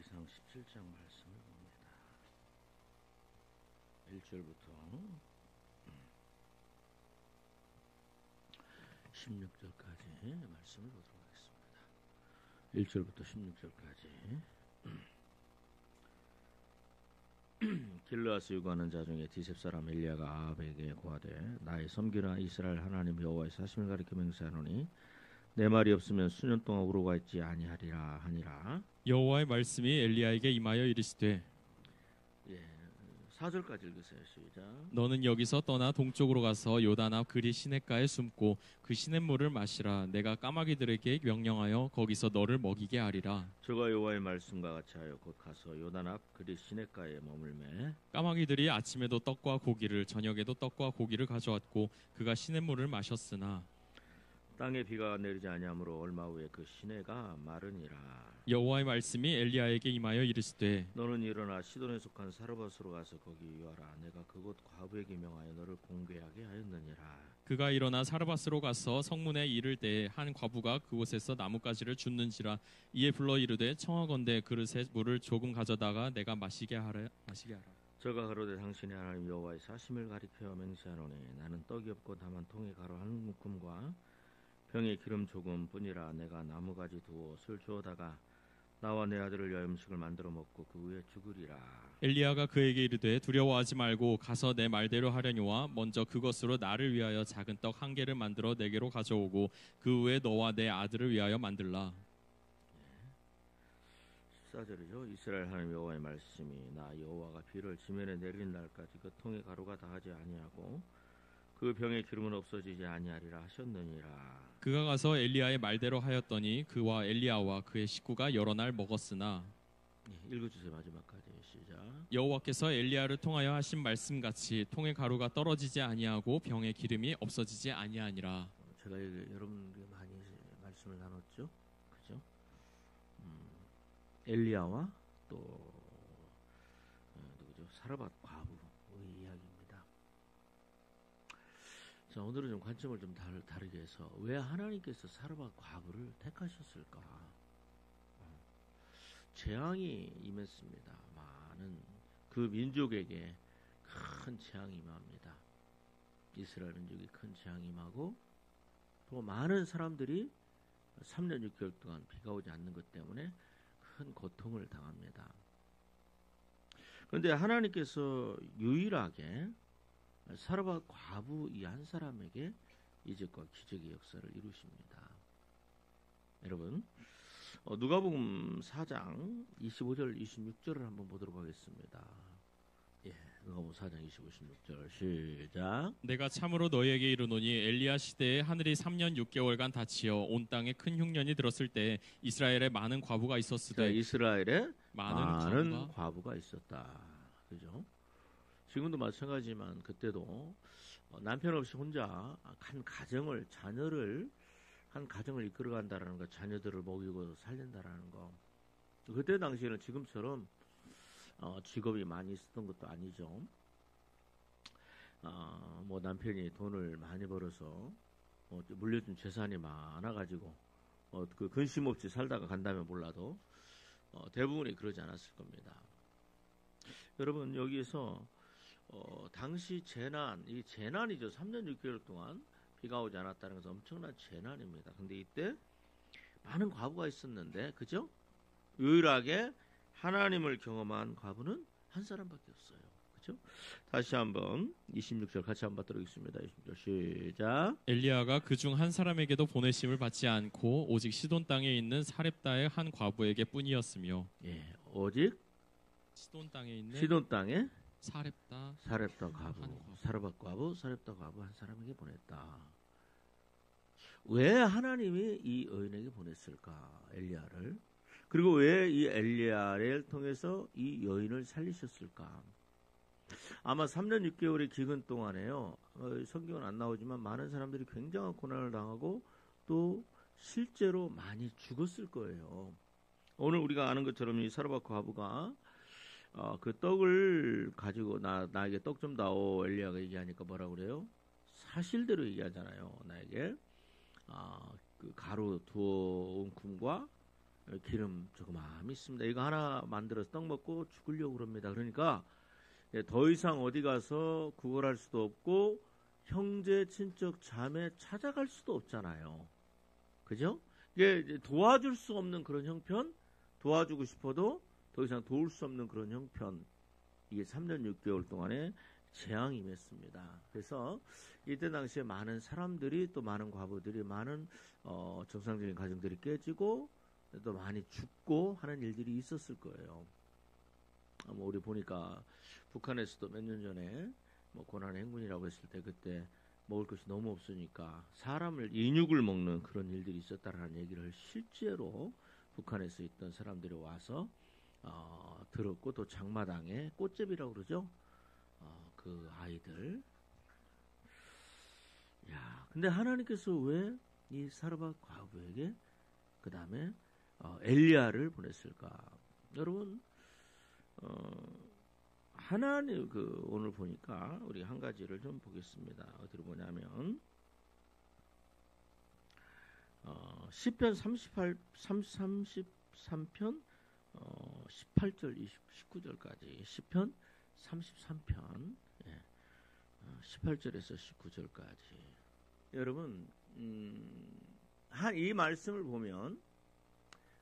레위기상 17장 말씀을 봅니다. 1절부터 16절까지 말씀을 보도록 하겠습니다. 1절부터 16절까지. 길르앗에 유고하는 자 중에 디셉 사람 엘리야가 아합에게 고하되 나의 섬기라 이스라엘 하나님 여호와의 사심을 가리켜 맹세하노니 내 말이 없으면 수년 동안 우러가 있지 아니하리라 하니라. 여호와의 말씀이 엘리야에게 임하여 이르시되 4절까지 읽으세요. 시작. 너는 여기서 떠나 동쪽으로 가서 요단 앞 그리 시냇가에 숨고 그 시냇물을 마시라. 내가 까마귀들에게 명령하여 거기서 너를 먹이게 하리라. 저가 여호와의 말씀과 같이 하여 곧 가서 요단 앞 그리 시냇가에 머물매 까마귀들이 아침에도 떡과 고기를 저녁에도 떡과 고기를 가져왔고 그가 시냇물을 마셨으나 땅에 비가 내리지 아니하므로 얼마 후에 그 시내가 마르니라. 여호와의 말씀이 엘리야에게 임하여 이르시되 너는 일어나 시돈에 속한 사르밧으로 가서 거기 유하라. 내가 그곳 과부에게 명하여 너를 공개하게 하였느니라. 그가 일어나 사르밧으로 가서 성문에 이를 때에 한 과부가 그곳에서 나뭇가지를 줍는지라. 이에 불러 이르되 청하건대 그릇에 물을 조금 가져다가 내가 마시게 하라. 저가 가로되 당신의 하나님 여호와의 사심을 가리켜 맹세하노니 나는 떡이 없고 다만 통에 가루 한 묶음과 병에 기름 조금 뿐이라. 내가 나무가지 두어 술 주어다가 나와 내 아들을 위하여 음식을 만들어 먹고 그 후에 죽으리라. 엘리야가 그에게 이르되 두려워하지 말고 가서 내 말대로 하려니와 먼저 그것으로 나를 위하여 작은 떡 한 개를 만들어 내게로 가져오고 그 후에 너와 내 아들을 위하여 만들라. 14절이죠. 이스라엘 하나님 여호와의 말씀이 나 여호와가 비를 지면에 내리는 날까지 그 통에 가루가 다하지 아니하고 그 병의 기름은 없어지지 아니하리라 하셨느니라. 그가 가서 엘리야의 말대로 하였더니 그와 엘리야와 그의 식구가 여러 날 먹었으나 읽어주세요. 마지막까지 시작. 여호와께서 엘리야를 통하여 하신 말씀같이 통의 가루가 떨어지지 아니하고 병의 기름이 없어지지 아니하니라. 제가 여러분께 많이 말씀을 나눴죠. 그죠? 엘리야와 또 누구죠? 사르밧 과부의 이야기입니다. 자, 오늘은 좀 관점을 좀 다르게 해서 왜 하나님께서 사르밧 과부를 택하셨을까? 재앙이 임했습니다. 많은 그 민족에게 큰 재앙이 임합니다. 이스라엘 민족이 큰 재앙이 임하고 또 많은 사람들이 3년 6개월 동안 비가 오지 않는 것 때문에 큰 고통을 당합니다. 그런데 하나님께서 유일하게 사르밧 과부 이 한 사람에게 이적과 기적의 역사를 이루십니다. 여러분, 누가복음 4장 25절 26절을 한번 보도록 하겠습니다. 누가복음 4장 25, 26절 시작. 내가 참으로 너희에게 이르노니 엘리야 시대에 하늘이 3년 6개월간 닫히어 온 땅에 큰 흉년이 들었을 때 이스라엘에 많은 과부가 있었으되 이스라엘에 많은 과부가 있었다. 그죠? 지금도 마찬가지지만 그때도 남편 없이 혼자 자녀를 이끌어간다라는 거, 자녀들을 먹이고 살린다라는 거. 그때 당시에는 지금처럼 직업이 많이 있었던 것도 아니죠. 뭐 남편이 돈을 많이 벌어서 물려준 재산이 많아가지고 그 근심 없이 살다가 간다면 몰라도 대부분이 그러지 않았을 겁니다. 여러분, 여기에서 당시 이 재난이죠. 3년 6개월 동안 비가 오지 않았다는 것은 엄청난 재난입니다. 근데 이때 많은 과부가 있었는데, 그죠? 유일하게 하나님을 경험한 과부는 한 사람밖에 없어요. 그죠? 다시 한번 26절 같이 한번 들어보겠습니다. 26절 시작. 엘리야가 그중 한 사람에게도 보내심을 받지 않고 오직 시돈 땅에 있는 사렙다의 한 과부에게 뿐이었으며 오직 시돈 땅에 있는 시돈 땅에 사렙다 과부, 사르밧 과부, 사렙다 과부 한 사람에게 보냈다. 왜 하나님이 이 여인에게 보냈을까? 엘리야를. 그리고 왜 이 엘리야를 통해서 이 여인을 살리셨을까? 아마 3년 6개월의 기근 동안에요. 성경은 안 나오지만 많은 사람들이 굉장한 고난을 당하고 또 실제로 많이 죽었을 거예요. 오늘 우리가 아는 것처럼 이 사르밧 과부가 그 떡을 가지고 나에게 떡 좀 다오 엘리야가 얘기하니까 뭐라 그래요? 사실대로 얘기하잖아요. 나에게 그 가루 두어 웅큼과 기름 조그마미 있습니다. 이거 하나 만들어서 떡 먹고 죽으려고 그럽니다. 그러니까 더 이상 어디 가서 구걸할 수도 없고 형제, 친척, 자매 찾아갈 수도 없잖아요. 그죠? 이게 도와줄 수 없는 그런 형편, 도와주고 싶어도 더 이상 도울 수 없는 그런 형편, 이게 3년 6개월 동안에 재앙이 임했습니다. 그래서 이때 당시에 많은 사람들이, 또 많은 과부들이, 많은 정상적인 가정들이 깨지고 또 많이 죽고 하는 일들이 있었을 거예요. 우리 보니까 북한에서도 몇 년 전에 고난의 행군이라고 했을 때, 그때 먹을 것이 너무 없으니까 사람을, 인육을 먹는 그런 일들이 있었다라는 얘기를 실제로 북한에서 있던 사람들이 와서 들었고, 또 장마당에 꽃제비라고 그러죠. 그 아이들. 야, 근데 하나님께서 왜 이 사르밧 과부에게 그 다음에 엘리야를 보냈을까? 여러분, 하나님 오늘 보니까 우리 한 가지를 좀 보겠습니다. 어디로 보냐면 시편 33편 18절 19절까지 시편 33편 18절에서 19절까지. 여러분, 이 말씀을 보면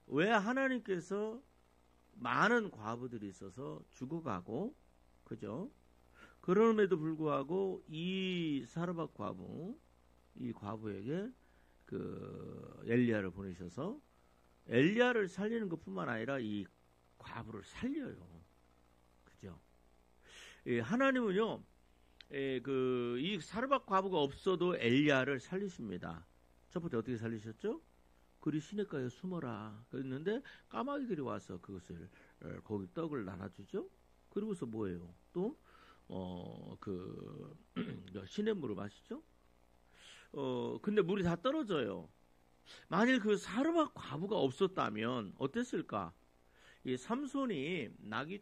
왜 하나님께서 많은 과부들이 있어서 죽어가고, 그죠? 그럼에도 불구하고 이 사르밧 과부, 이 과부에게 그 엘리야를 보내셔서 엘리야를 살리는 것뿐만 아니라 이 과부를 살려요. 그죠? 하나님은요, 이 사르밧 과부가 없어도 엘리야를 살리십니다. 첫 번째 어떻게 살리셨죠? 그리 시냇가에 숨어라 그랬는데 까마귀들이 와서 그것을, 거기 떡을 나눠주죠. 그리고서 뭐예요? 또 시냇물을 마시죠. 근데 물이 다 떨어져요. 만일 그 사르밧 과부가 없었다면 어땠을까? 이 삼손이 나귀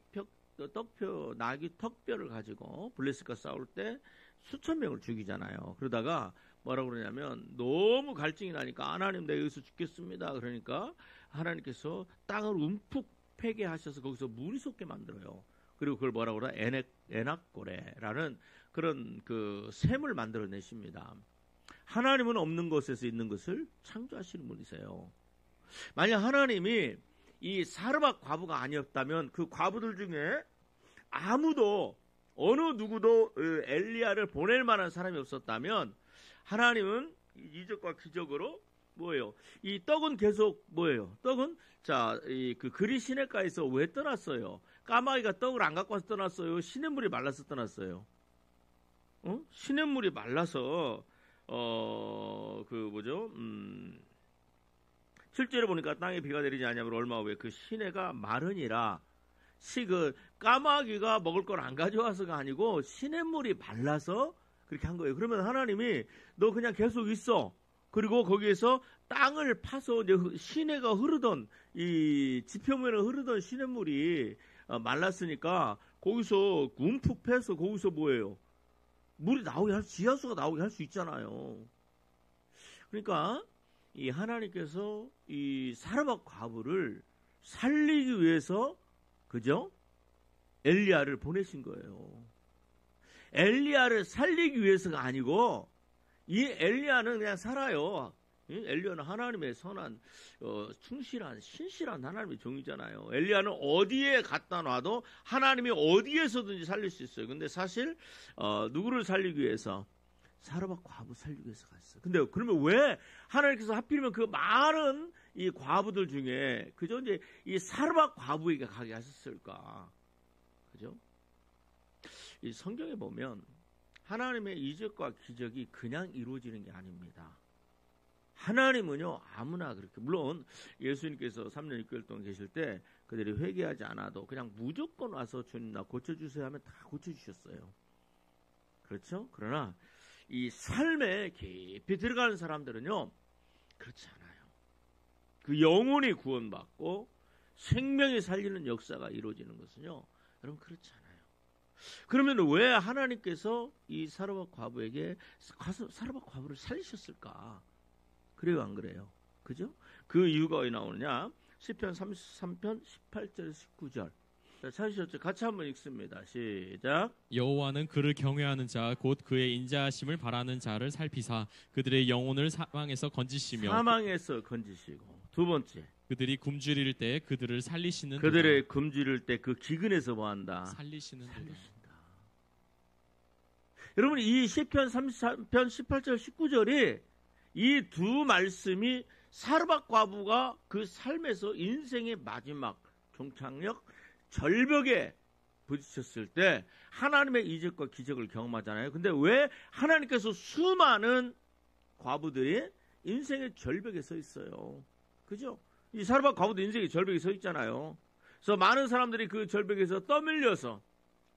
턱뼈를 가지고 블레셋과 싸울 때 수천 명을 죽이잖아요. 그러다가 뭐라고 그러냐면, 너무 갈증이 나니까 하나님 내가 여기서 죽겠습니다. 그러니까 하나님께서 땅을 움푹 패게 하셔서 거기서 물이 솟게 만들어요. 그리고 그걸 뭐라고 그러나 에낙고레라는 그런 그 샘을 만들어내십니다. 하나님은 없는 것에서 있는 것을 창조하시는 분이세요. 만약 하나님이 이 사르밧 과부가 아니었다면 그 과부들 중에 아무도, 어느 누구도 엘리야를 보낼 만한 사람이 없었다면 하나님은 이적과 기적으로 뭐예요? 이 떡은 계속 뭐예요? 떡은 그 그리 시냇가에서 왜 떠났어요? 까마귀가 떡을 안 갖고 와서 떠났어요? 시냇물이 말라서 떠났어요? 시냇물이 말라서 실제로 보니까 땅에 비가 내리지 않냐면 얼마 후에 그 시내가 마르니라. 까마귀가 먹을 걸 안 가져와서가 아니고 시냇물이 말라서 그렇게 한 거예요. 그러면 하나님이 너 그냥 계속 있어. 그리고 거기에서 땅을 파서 시내가 흐르던, 이 지표면에 흐르던 시냇물이 말랐으니까 거기서 움푹 패서 거기서 뭐예요? 물이 나오게 지하수가 나오게 할 수 있잖아요. 그러니까 이 하나님께서 이 사르밧 과부를 살리기 위해서, 그죠? 엘리야를 보내신 거예요. 엘리야를 살리기 위해서가 아니고, 이 엘리야는 그냥 살아요. 엘리야는 하나님의 선한, 충실한, 신실한 하나님의 종이잖아요. 엘리야는 어디에 갖다 놔도 하나님이 어디에서든지 살릴 수 있어요. 근데 사실 누구를 살리기 위해서? 사르밧 과부 살리기 위해서 갔어요. 근데 그러면 왜 하나님께서 하필이면 그 많은 이 과부들 중에 그저 이제 이 사르밧 과부에게 가게 하셨을까? 그죠? 이 성경에 보면 하나님의 이적과 기적이 그냥 이루어지는 게 아닙니다. 하나님은요, 아무나 그렇게, 물론 예수님께서 3년 6개월 동안 계실 때 그들이 회개하지 않아도 그냥 무조건 와서 주님 나 고쳐주세요 하면 다 고쳐주셨어요. 그렇죠? 그러나 이 삶에 깊이 들어가는 사람들은요, 그렇지 않아요. 그 영혼이 구원받고 생명이 살리는 역사가 이루어지는 것은요, 여러분 그렇지 않아요. 그러면 왜 하나님께서 이 사르밧 과부에게 사르밧 과부를 살리셨을까? 그래요, 안 그래요? 그죠? 그 이유가 왜 나오느냐? 시편 33편 18절 19절. 자, 찾으셨죠? 같이 한번 읽습니다. 시작. 여호와는 그를 경외하는 자 곧 그의 인자하심을 바라는 자를 살피사 그들의 영혼을 사망에서 건지시며 사망에서 건지시고. 두 번째, 그들이 굶주릴 때 그들을 살리시는 그들의 굶주릴 때 그 기근에서 뭐한다? 살리시는 살리신다. 여러분, 이 시편 33편 18절 19절이 이 두 말씀이 사르밧 과부가 그 삶에서 인생의 마지막 종착역 절벽에 부딪혔을 때 하나님의 이적과 기적을 경험하잖아요. 근데 왜 하나님께서 수많은 과부들이 인생의 절벽에 서 있어요? 그죠? 이 사르밧 과부도 인생의 절벽에 서 있잖아요. 그래서 많은 사람들이 그 절벽에서 떠밀려서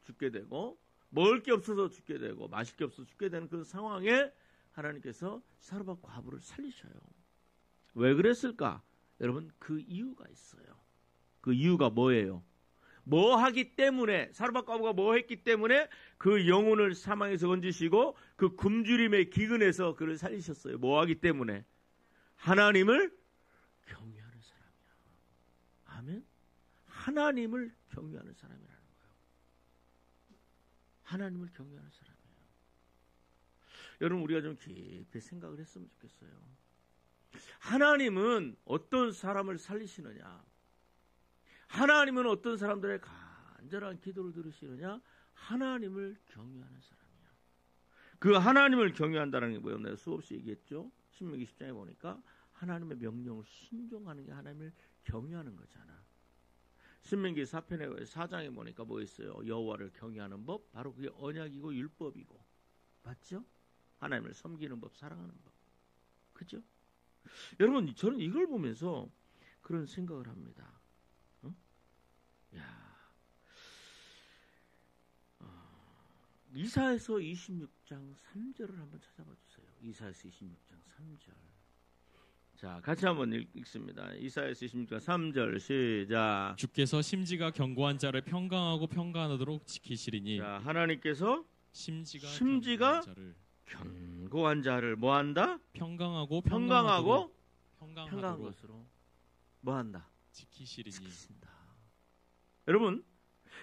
죽게 되고 먹을 게 없어서 죽게 되고 마실 게 없어서 죽게 되는 그 상황에 하나님께서 사르밧 과부를 살리셔요. 왜 그랬을까? 여러분, 그 이유가 있어요. 그 이유가 뭐예요? 뭐 하기 때문에, 사르밧 과부가 뭐 했기 때문에 그 영혼을 사망에서 건지시고 그 굶주림의 기근에서 그를 살리셨어요. 뭐 하기 때문에? 하나님을 경외하는 사람이야. 아멘? 하나님을 경외하는 사람이라는 거예요. 하나님을 경외하는 사람이에요. 여러분, 우리가 좀 깊이 생각을 했으면 좋겠어요. 하나님은 어떤 사람을 살리시느냐? 하나님은 어떤 사람들의 간절한 기도를 들으시느냐? 하나님을 경외하는 사람이야. 그 하나님을 경외한다는 게 뭐예요? 내가 수없이 얘기했죠. 신명기 10장에 보니까 하나님의 명령을 순종하는 게 하나님을 경외하는 거잖아. 신명기 4장에 보니까 뭐 있어요? 여호와를 경외하는 법, 바로 그게 언약이고 율법이고, 맞죠? 하나님을 섬기는 법, 사랑하는 법, 그죠? 여러분, 저는 이걸 보면서 그런 생각을 합니다. 이사야서 26장 3절을 한번 찾아봐 주세요. 이사야서 26장 3절. 자, 같이 한번 읽습니다. 이사야서 26장 3절 시작. 주께서 심지가 견고한 자를 평강하고 평강하도록 지키시리니. 자, 하나님께서 심지가 견고한 자를 뭐한다? 평강한 것으로 뭐한다? 지키신다. 여러분,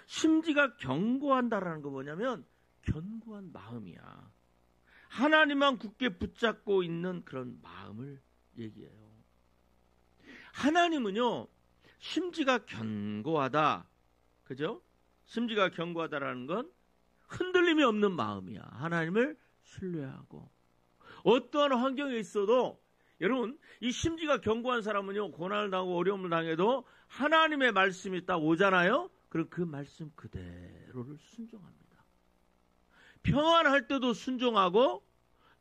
심지가 견고한다라는 거 뭐냐면 견고한 마음이야. 하나님만 굳게 붙잡고 있는 그런 마음을 얘기해요. 하나님은요, 심지가 견고하다. 그죠? 심지가 견고하다라는 건 흔들림이 없는 마음이야. 하나님을 신뢰하고 어떠한 환경에 있어도, 여러분, 이 심지가 견고한 사람은요, 고난을 당하고 어려움을 당해도 하나님의 말씀이 딱 오잖아요. 그럼 그 말씀 그대로를 순종합니다. 평안할 때도 순종하고,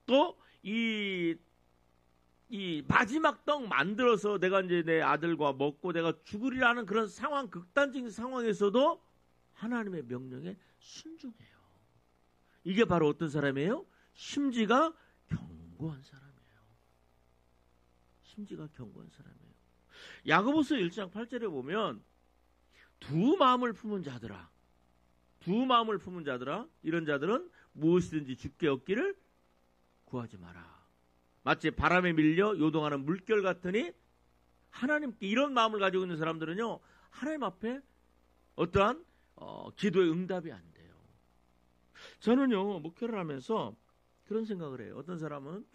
또 이 마지막 떡 만들어서 내가 이제 내 아들과 먹고 내가 죽으리라는 그런 상황, 극단적인 상황에서도 하나님의 명령에 순종해요. 이게 바로 어떤 사람이에요? 심지가 견고한 사람이에요. 심지가 견고한 사람이에요. 야고보서 1장 8절에 보면 두 마음을 품은 자들아, 이런 자들은 무엇이든지 주께 얻기를 구하지 마라. 마치 바람에 밀려 요동하는 물결 같으니, 하나님께 이런 마음을 가지고 있는 사람들은요, 하나님 앞에 어떠한 기도의 응답이 안 돼요. 저는요, 목회를 하면서 그런 생각을 해요. 어떤 사람은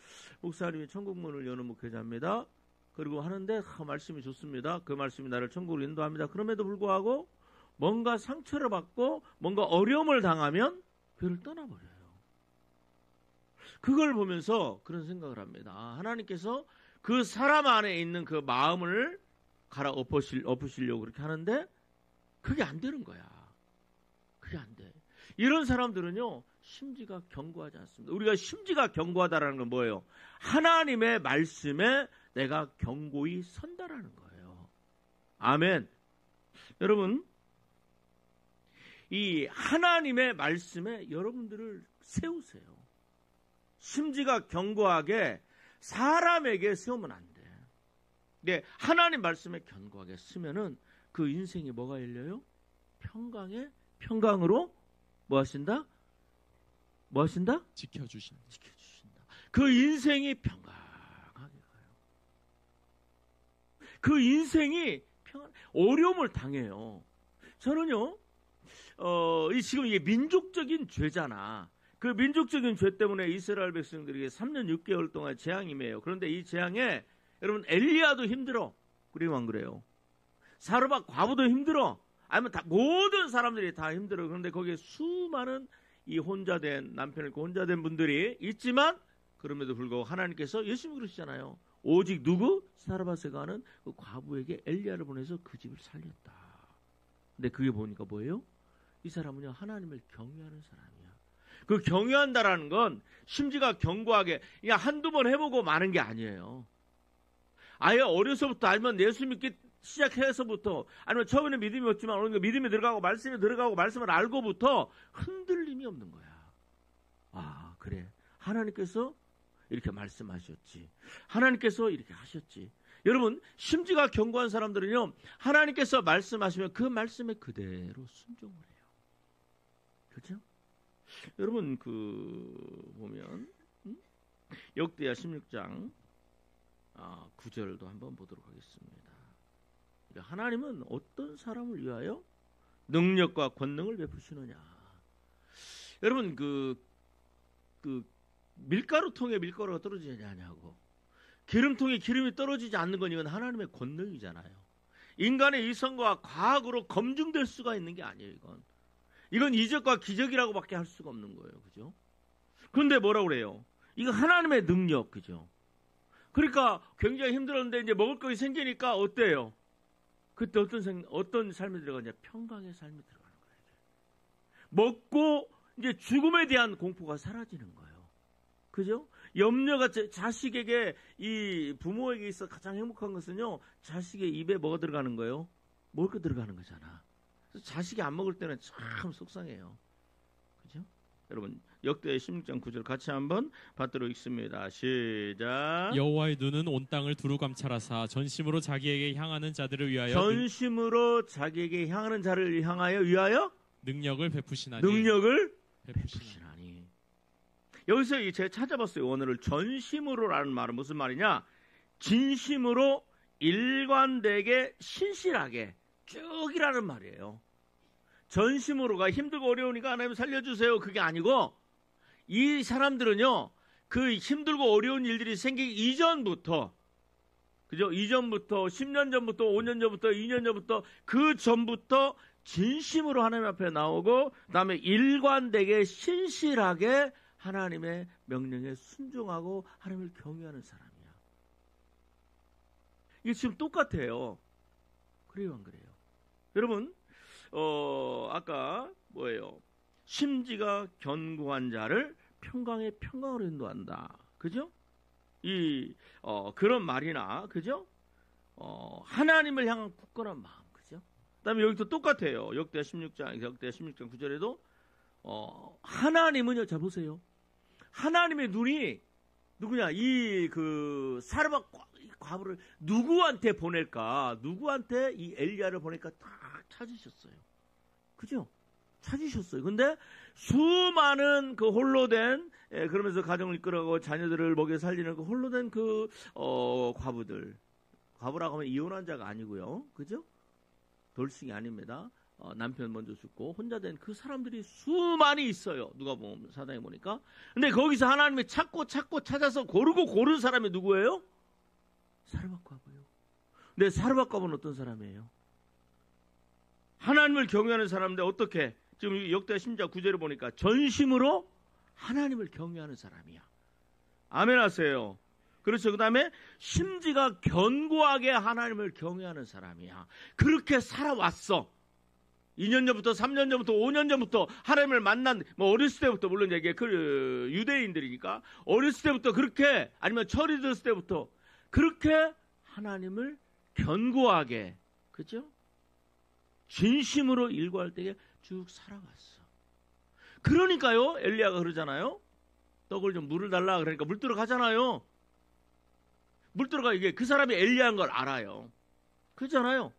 목사님이 천국문을 여는 목회자입니다. 그리고 하는데 말씀이 좋습니다. 그 말씀이 나를 천국으로 인도합니다. 그럼에도 불구하고 뭔가 상처를 받고 뭔가 어려움을 당하면 교회를 떠나버려요. 그걸 보면서 그런 생각을 합니다. 하나님께서 그 사람 안에 있는 그 마음을 갈아 엎으시려고 그렇게 하는데 그게 안 되는 거야. 그게 안 돼. 이런 사람들은요, 심지가 견고하지 않습니다. 우리가 심지가 견고하다라는 건 뭐예요? 하나님의 말씀에 내가 견고히 선다라는 거예요. 아멘. 여러분, 이 하나님의 말씀에 여러분들을 세우세요. 심지가 견고하게 사람에게 세우면 안 돼. 근데 하나님 말씀에 견고하게 쓰면은 그 인생이 뭐가 열려요? 평강으로 뭐 하신다? 지켜주신다. 그 인생이 평강하게 가요. 그 인생이 어려움을 당해요. 저는요, 지금 이게 민족적인 죄잖아. 그 민족적인 죄 때문에 이스라엘 백성들에게 3년 6개월 동안 재앙이 임해요. 그런데 이 재앙에 여러분 엘리야도 힘들어. 그래요, 안 그래요? 사르밧 과부도 힘들어. 아니면 다 모든 사람들이 다 힘들어. 그런데 거기에 수많은 이 혼자된 남편을 혼자된 분들이 있지만 그럼에도 불구하고 하나님께서 예수님이 그러시잖아요. 오직 누구? 사르밧에 가는 그 과부에게 엘리야를 보내서 그 집을 살렸다. 근데 그게 보니까 뭐예요? 이 사람은요 하나님을 경외하는 사람이야. 그 경외한다라는 건 심지가 견고하게 그냥 한두 번 해보고 마는 게 아니에요. 아예 어려서부터 아니면 예수 믿기 시작해서부터 아니면 처음에는 믿음이 없지만 어느 믿음이 들어가고 말씀이 들어가고 말씀을 알고부터 흔들림이 없는 거야. 아 그래 하나님께서 이렇게 말씀하셨지. 하나님께서 이렇게 하셨지. 여러분 심지가 견고한 사람들은요 하나님께서 말씀하시면 그 말씀에 그대로 순종을 해요. 그렇죠? 여러분 보면 역대하 16장 9절도 한번 보도록 하겠습니다. 하나님은 어떤 사람을 위하여 능력과 권능을 베푸시느냐. 여러분 밀가루통에 밀가루가 떨어지지 않냐고. 기름통에 기름이 떨어지지 않는 건 이건 하나님의 권능이잖아요. 인간의 이성과 과학으로 검증될 수가 있는 게 아니에요. 이건 이적과 기적이라고밖에 할 수가 없는 거예요. 그죠? 그런데 뭐라고 그래요? 이거 하나님의 능력. 그죠? 그러니까 굉장히 힘들었는데 이제 먹을 것이 생기니까 어때요? 그때 어떤 삶이 들어가냐? 평강의 삶이 들어가는 거예요. 먹고 이제 죽음에 대한 공포가 사라지는 거예요. 그죠? 염려가 자식에게 이 부모에게 있어 가장 행복한 것은요. 자식의 입에 뭐가 들어가는 거예요? 먹을 거 들어가는 거잖아. 그래서 자식이 안 먹을 때는 참 속상해요. 그죠? 여러분 역대 16장 9절 같이 한번 받도록 읽습니다. 시작. 여호와의 눈은 온 땅을 두루 감찰하사 전심으로 자기에게 향하는 자들을 위하여 전심으로 자기에게 향하는 자를 향하여 위하여 능력을 베푸시나니. 능력을 베푸시나니. 여기서 제가 찾아봤어요. 원어를 전심으로라는 말은 무슨 말이냐? 진심으로 일관되게 신실하게 쭉이라는 말이에요. 전심으로가 힘들고 어려우니까 하나님 살려주세요. 그게 아니고 이 사람들은요. 그 힘들고 어려운 일들이 생기기 이전부터 그죠? 이전부터 10년 전부터 5년 전부터 2년 전부터 그 전부터 진심으로 하나님 앞에 나오고 그다음에 일관되게 신실하게 하나님의 명령에 순종하고 하나님을 경외하는 사람이야. 이게 지금 똑같아요. 그래요, 안 그래요? 여러분, 아까 뭐예요? 심지가 견고한 자를 평강의 평강으로 인도한다. 그죠? 그런 말이나, 그죠? 하나님을 향한 굳건한 마음, 그죠? 그 다음에 여기도 똑같아요. 역대 16장 9절에도, 하나님은요, 자 보세요. 하나님의 눈이, 누구냐, 사르밧 과부를 누구한테 보낼까? 누구한테 이 엘리야를 보낼까? 딱 찾으셨어요. 그죠? 찾으셨어요. 근데 수많은 그 홀로 된, 그러면서 가정을 이끌어가고 자녀들을 먹여 살리는 그 홀로 된 과부들. 과부라고 하면 이혼한 자가 아니고요. 그죠? 돌싱이 아닙니다. 남편 먼저 죽고 혼자 된 그 사람들이 수많이 있어요. 누가 보면 사당에 보니까. 근데 거기서 하나님이 찾고 찾아서 고른 사람이 누구예요? 사르밧 과부예요. 근데 사르밧 과부는 어떤 사람이에요? 하나님을 경외하는 사람인데 어떻게? 지금 역대 16장 9절을 보니까 전심으로 하나님을 경외하는 사람이야. 아멘 하세요. 그렇죠. 그 다음에 심지가 견고하게 하나님을 경외하는 사람이야. 그렇게 살아왔어. 2년 전부터 3년 전부터 5년 전부터 하나님을 만난 어렸을 때부터 물론 이게 유대인들이니까 어렸을 때부터 그렇게 아니면 철이 들었을 때부터 그렇게 하나님을 견고하게 그죠? 진심으로 일구할 때에 쭉 살아왔어. 그러니까요 엘리야가 그러잖아요. 떡을 좀 물을 달라 그러니까 물 들어가잖아요. 물 들어가 이게 그 사람이 엘리야인 걸 알아요. 그렇잖아요.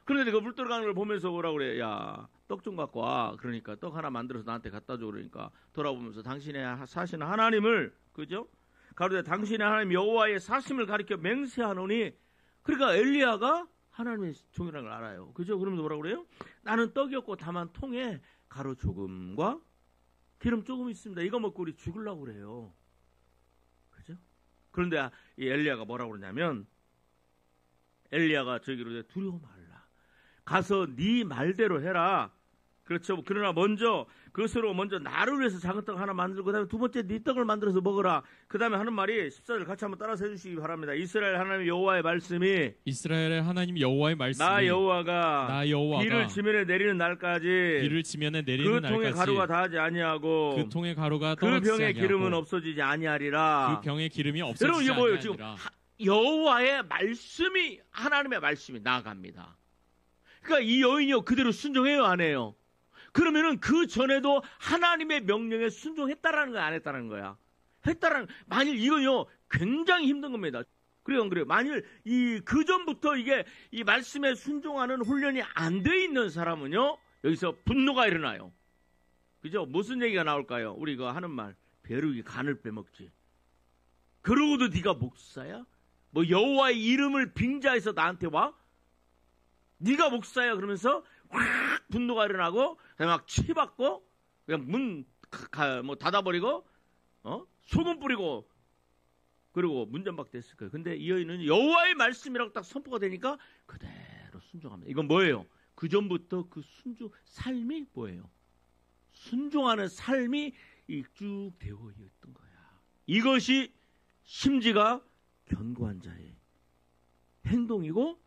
그런데 그 물 들어가는 걸 보면서 뭐라 그래? 야, 떡 좀 갖고 와. 그러니까 떡 하나 만들어서 나한테 갖다 줘. 그러니까 돌아보면서 당신의 사시는 하나님을 그죠? 가로되 당신의 하나님 여호와의 사심을 가리켜 맹세하노니 그러니까 엘리야가 하나님의 종이라는 걸 알아요. 그죠? 그러면 뭐라고 그래요? 나는 떡이 없고 다만 통에 가루 조금과 기름 조금 있습니다. 이거 먹고 우리 죽으려고 그래요. 그죠? 그런데 이 엘리야가 뭐라고 그러냐면, 엘리야가 저기로 두려워 말라. 가서 네 말대로 해라. 그렇죠. 그러나 먼저 그것으로 먼저 나를 위해서 작은 떡 하나 만들고 그다음에 두 번째 네 떡을 만들어서 먹어라. 그다음에 하는 말이 14절 같이 한번 따라서 해주시기 바랍니다. 이스라엘 하나님 여호와의 말씀이 이스라엘의 하나님 여호와의 말씀이 나 여호와가 비를 지면에 내리는 날까지 그 통에 가루가 다하지 아니하고 그 통에 가루가 그 병의 기름은 없어지지 아니하리라. 그 병의 기름이 없어지지 여러분 이게 뭐예요? 아니하리라. 지금 여호와의 말씀이, 하나님의 말씀이 나아갑니다. 그러니까 이 여인이요 그대로 순종해요, 안 해요? 그러면은 그 전에도 하나님의 명령에 순종했다라는 거야, 안 했다라는 거야? 했다라는, 만일 이건요 굉장히 힘든 겁니다. 그래요, 안 그래요? 만일 그 전부터 이게 이 말씀에 순종하는 훈련이 안 돼 있는 사람은요, 여기서 분노가 일어나요. 그죠? 무슨 얘기가 나올까요? 우리 이거 하는 말, 벼룩이 간을 빼먹지. 그러고도 네가 목사야? 뭐 여호와의 이름을 빙자해서 나한테 와? 네가 목사야? 그러면서 확 분노가 일어나고 막 치받고 그냥 문 뭐 닫아버리고 소금 뿌리고 그리고 문전박대했을 거예요. 근데 이 여인은 여호와의 말씀이라고 딱 선포가 되니까 그대로 순종합니다. 이건 뭐예요? 그 전부터 그 순종 삶이 뭐예요? 순종하는 삶이 쭉 되어 있던 거야. 이것이 심지가 견고한 자의 행동이고,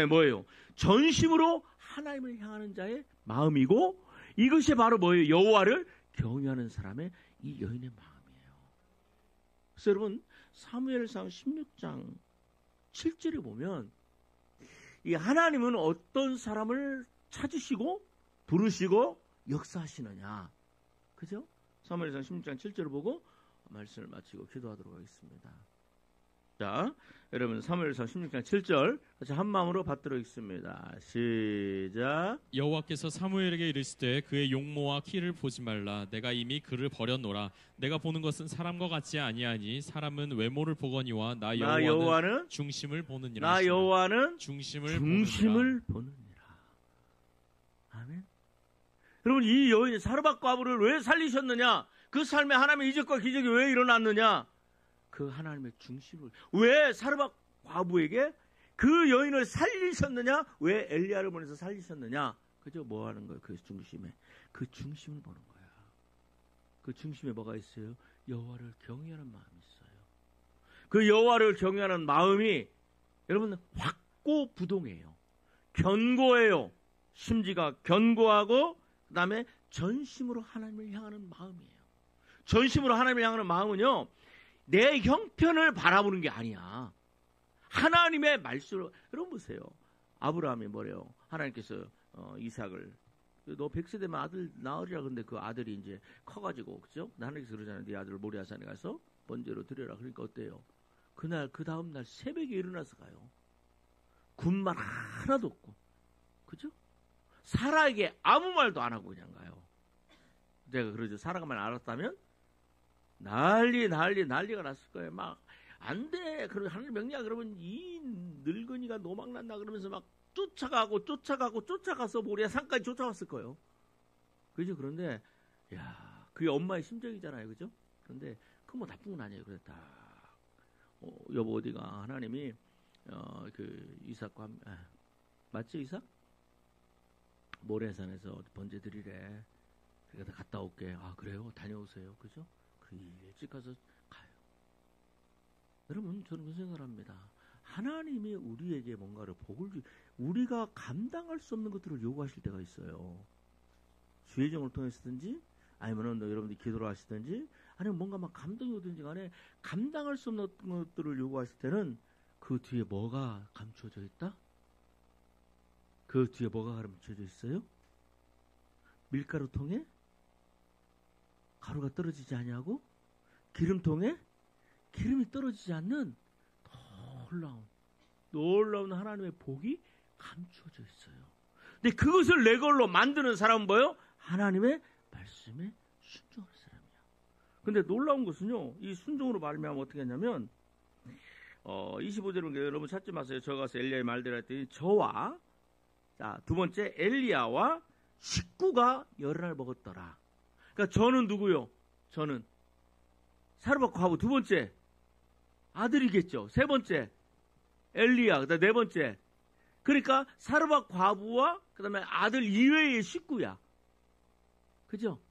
뭐예요? 전심으로 하나님을 향하는 자의 마음이고, 이것이 바로 뭐예요? 여호와를 경외하는 사람의 이 여인의 마음이에요. 그래서 여러분 사무엘상 16장 7절에 보면 이 하나님은 어떤 사람을 찾으시고 부르시고 역사하시느냐, 그죠? 사무엘상 16장 7절을 보고 말씀을 마치고 기도하도록 하겠습니다. 자, 여러분 사무엘상 16장 7절 같이 한 마음으로 받들어 읽습니다. 시작. 여호와께서 사무엘에게 이르시되 그의 용모와 키를 보지 말라. 내가 이미 그를 버렸노라. 내가 보는 것은 사람과 같지 아니하니 사람은 외모를 보거니와 나 여호와는 중심을 보느니라. 나 여호와는 중심을 보느니라. 아멘. 여러분 이 여인이 사르밧 과부를 왜 살리셨느냐? 그 삶에 하나님의 이적과 기적이 왜 일어났느냐? 그 하나님의 중심을, 왜 사르밧 과부에게 그 여인을 살리셨느냐? 왜 엘리야를 보내서 살리셨느냐? 그죠? 뭐 하는 거예요? 그 중심에, 그 중심을 보는 거야. 그 중심에 뭐가 있어요? 여호와를 경외하는 마음이 있어요. 그 여호와를 경외하는 마음이 여러분 확고부동해요. 견고해요. 심지가 견고하고 그 다음에 전심으로 하나님을 향하는 마음이에요. 전심으로 하나님을 향하는 마음은요, 내 형편을 바라보는 게 아니야. 하나님의 말씀으로. 여러분 보세요. 아브라함이 뭐래요? 하나님께서 이삭을, 너 100세 되면 아들 낳으리라. 근데 그 아들이 이제 커가지고, 그죠? 하나님께서 그러잖아요. 네 아들을 모리아산에 가서 번제로 드려라. 그러니까 어때요? 그날 그 다음 날 새벽에 일어나서 가요. 군말 하나도 없고, 그죠? 사라에게 아무 말도 안 하고 그냥 가요. 내가 그러죠. 사라가만 알았다면 난리가 났을 거예요. 막 안 돼. 그러면 하늘 명령, 그러면 이 늙은이가 노망난다 그러면서 막 쫓아가서 모리아 산까지 쫓아왔을 거예요. 그죠? 그런데 야, 그게 엄마의 심정이잖아요. 그죠? 그런데 그 뭐 나쁜 건 아니에요. 그랬다. 여보 어디가? 하나님이 그 이삭과 맞지 이삭? 모래산에서 번제 드리래. 그래서 갔다 올게. 아 그래요? 다녀오세요. 그죠? 일찍 가서 가요. 여러분 저는 그 생각을 합니다. 하나님이 우리에게 뭔가를 우리가 감당할 수 없는 것들을 요구하실 때가 있어요. 주의정을 통해서든지 아니면 여러분들이 기도를 하시든지 아니면 뭔가 막 감동이 오든지 간에 감당할 수 없는 것들을 요구하실 때는 그 뒤에 뭐가 감춰져 있다? 그 뒤에 뭐가 감춰져 있어요? 밀가루 통에 가루가 떨어지지 아니하고 기름통에 기름이 떨어지지 않는 놀라운 하나님의 복이 감춰져 있어요. 근데 그것을 내 걸로 만드는 사람은 뭐예요? 하나님의 말씀에 순종하는 사람이야. 근데 놀라운 것은요, 이 순종으로 말미암아 어떻게 했냐면 25절은 여러분 찾지 마세요. 저 가서 엘리야의 말대로 했더니 저와 자, 두 번째 엘리야와 식구가 열날 먹었더라. 그러니까 저는 누구요? 저는 사르밧 과부. 두 번째 아들이겠죠. 세 번째 엘리야. 그다음 네 번째. 그러니까 사르밧 과부와 그다음에 아들 이외의 식구야. 그죠?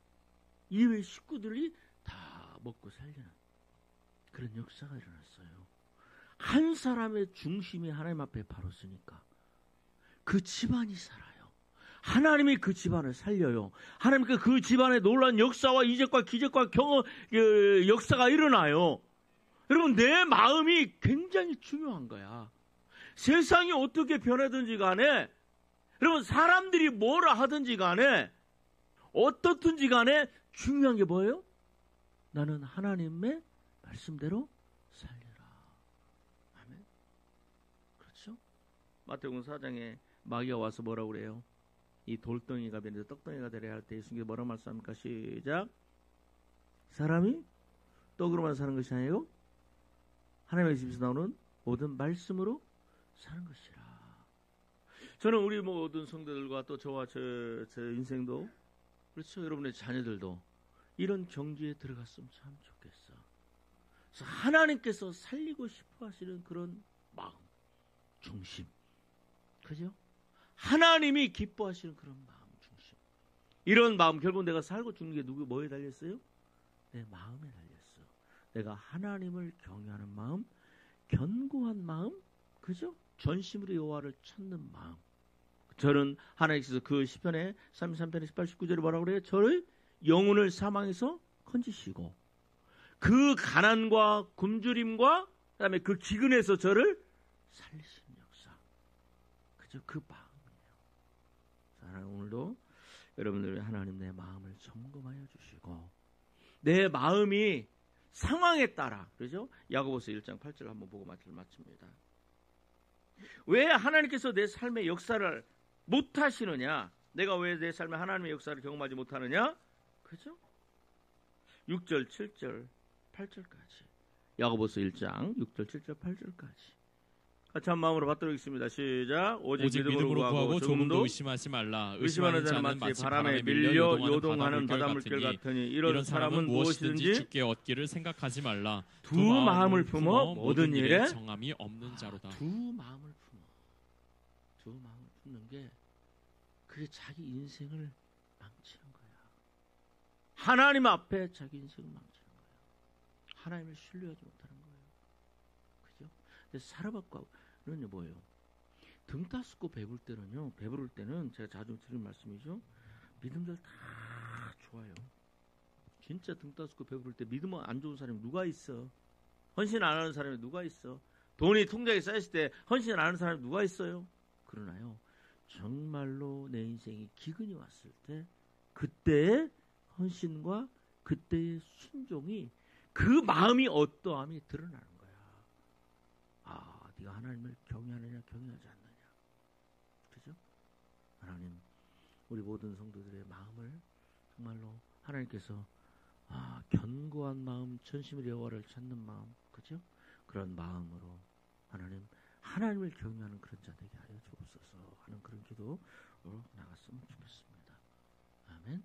이외의 식구들이 다 먹고 살리는 그런 역사가 일어났어요. 한 사람의 중심이 하나님 앞에 바로 서니까 그 집안이 살아요. 하나님이 그 집안을 살려요. 하나님께 그 집안의 놀라운 역사와 이적과 기적과 경험, 역사가 일어나요. 여러분, 내 마음이 굉장히 중요한 거야. 세상이 어떻게 변하든지 간에, 여러분, 사람들이 뭐라 하든지 간에, 어떻든지 간에 중요한 게 뭐예요? 나는 하나님의 말씀대로 살리라. 아멘. 그렇죠? 마태복음 4장에 마귀가 와서 뭐라고 그래요? 이 돌덩이가 되는데 떡덩이가 되려 할 때 예수님께서 뭐라고 말씀합니까? 시작. 사람이 떡으로만 사는 것이 아니고 하나님의 집에서 나오는 모든 말씀으로 사는 것이라. 저는 우리 모든 성도들과 또 저와 제 인생도 그렇죠. 여러분의 자녀들도 이런 경지에 들어갔으면 참 좋겠어. 그래서 하나님께서 살리고 싶어 하시는 그런 마음, 중심. 그죠? 하나님이 기뻐하시는 그런 마음, 중심. 이런 마음, 결국 내가 살고 죽는 게 뭐에 달렸어요? 내 마음에 달렸어. 내가 하나님을 경외하는 마음, 견고한 마음, 그죠? 전심으로 여호와를 찾는 마음. 저는 하나님께서 그 시편에 33편에 18, 19절에 뭐라고 그래요? 저를 영혼을 사망에서 건지시고 그 가난과 굶주림과 그다음에 그 기근에서 저를 살리시는 역사. 그죠? 그 마음이에요. 하나님 오늘도 여러분들의 하나님 내 마음을 점검하여 주시고 내 마음이 상황에 따라 그죠? 야고보서 1장 8절 한번 보고 마칩니다. 왜 하나님께서 내 삶의 역사를 못 하시느냐? 내가 왜 내 삶에 하나님의 역사를 경험하지 못하느냐? 그죠? 6절, 7절, 8절까지. 야고보서 1장 6절, 7절, 8절까지. 같이 한 마음으로 받도록 하겠습니다. 시작. 오직 믿음으로 구하고 조금도 의심하지 말라. 의심하는 자는 마치 바람에 밀려 요동하는 바닷물결 같으니 이런 사람은 무엇이든지 주께 얻기를 생각하지 말라. 두 마음을 품어 모든 일에 정함이 없는 자로다. 두 마음을 품는 게 그게 자기 인생을 망치는 거야. 하나님 앞에 자기 인생을 망치는 거야. 하나님을 신뢰하지 못하는 거예요. 그죠? 근데 사르밧과부는 뭐예요? 등 따스고 배부를 때는 제가 자주 드리는 말씀이죠. 믿음들 다 좋아요. 진짜 등 따스고 배부를 때 믿음 안 좋은 사람이 누가 있어? 헌신 안 하는 사람이 누가 있어? 돈이 통장에 쌓였을 때 헌신 안 하는 사람이 누가 있어요? 그러나요, 정말로 내 인생에 기근이 왔을 때 그때의 헌신과 그때의 순종이 그 마음이 어떠함이 드러나는 거야. 아, 네가 하나님을 경외하느냐 경외하지 않느냐. 그죠? 하나님, 우리 모든 성도들의 마음을 정말로 하나님께서 견고한 마음, 전심으로 여호와를 찾는 마음, 그죠? 그런 마음으로 하나님을 경외하는 그런 자 되게 하여 주옵소서 하는 그런 기도로 나갔으면 좋겠습니다. 아멘.